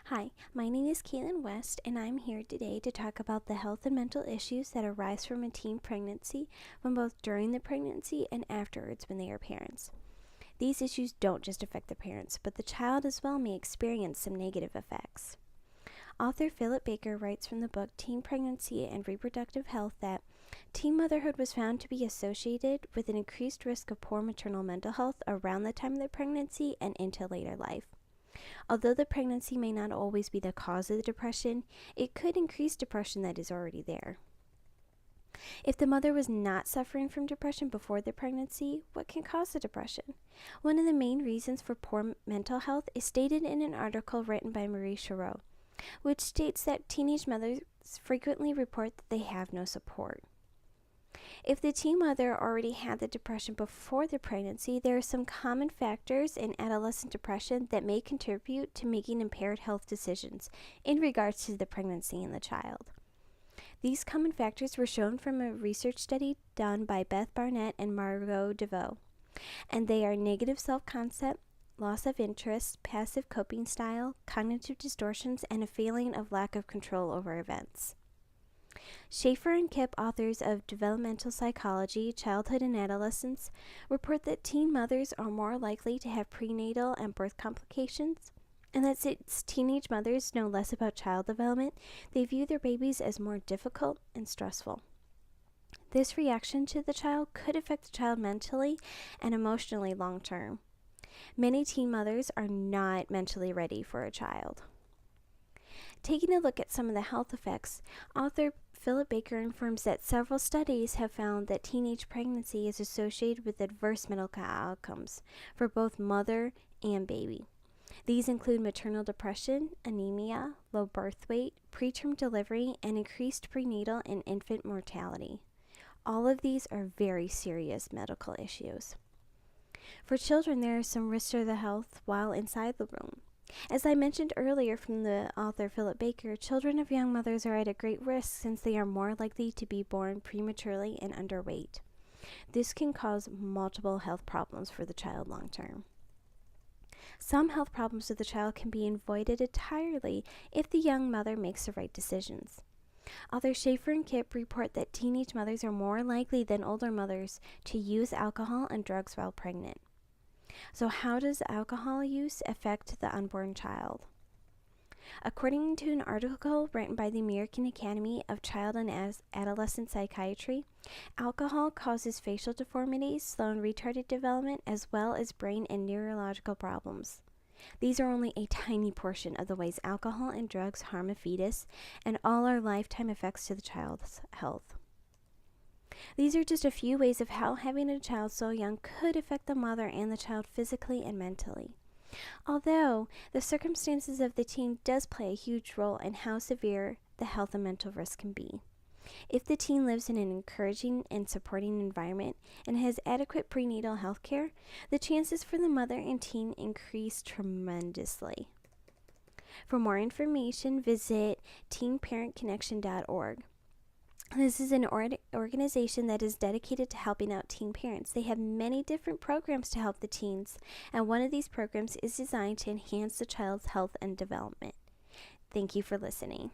Hi, my name is Caitlin West, and I'm here today to talk about the health and mental issues that arise from a teen pregnancy, from both during the pregnancy and afterwards when they are parents. These issues don't just affect the parents, but the child as well may experience some negative effects. Author Philip Baker writes from the book Teen Pregnancy and Reproductive Health that teen motherhood was found to be associated with an increased risk of poor maternal mental health around the time of the pregnancy and into later life. Although the pregnancy may not always be the cause of the depression, it could increase depression that is already there. If the mother was not suffering from depression before the pregnancy, what can cause the depression? One of the main reasons for poor mental health is stated in an article written by Marie Charot, which states that teenage mothers frequently report that they have no support. If the teen mother already had the depression before the pregnancy, there are some common factors in adolescent depression that may contribute to making impaired health decisions in regards to the pregnancy and the child. These common factors were shown from a research study done by Beth Barnett and Margot DeVoe, and they are negative self-concept, loss of interest, passive coping style, cognitive distortions, and a feeling of lack of control over events. Schaefer and Kipp, authors of Developmental Psychology, Childhood and Adolescence, report that teen mothers are more likely to have prenatal and birth complications, and that since teenage mothers know less about child development, they view their babies as more difficult and stressful. This reaction to the child could affect the child mentally and emotionally long term. Many teen mothers are not mentally ready for a child. Taking a look at some of the health effects, author Philip Baker informs that several studies have found that teenage pregnancy is associated with adverse medical outcomes for both mother and baby. These include maternal depression, anemia, low birth weight, preterm delivery, and increased prenatal and infant mortality. All of these are very serious medical issues. For children, there are some risks to the health while inside the womb. As I mentioned earlier from the author Philip Baker, children of young mothers are at a great risk since they are more likely to be born prematurely and underweight. This can cause multiple health problems for the child long term. Some health problems with the child can be avoided entirely if the young mother makes the right decisions. Authors Schaefer and Kipp report that teenage mothers are more likely than older mothers to use alcohol and drugs while pregnant. So how does alcohol use affect the unborn child? According to an article written by the American Academy of Child and Adolescent Psychiatry, alcohol causes facial deformities, slow and retarded development, as well as brain and neurological problems. These are only a tiny portion of the ways alcohol and drugs harm a fetus and all our lifetime effects to the child's health. These are just a few ways of how having a child so young could affect the mother and the child physically and mentally. Although the circumstances of the teen does play a huge role in how severe the health and mental risk can be. If the teen lives in an encouraging and supporting environment and has adequate prenatal health care, the chances for the mother and teen increase tremendously. For more information, visit teenparentconnection.org. This is an organization that is dedicated to helping out teen parents. They have many different programs to help the teens, and one of these programs is designed to enhance the child's health and development. Thank you for listening.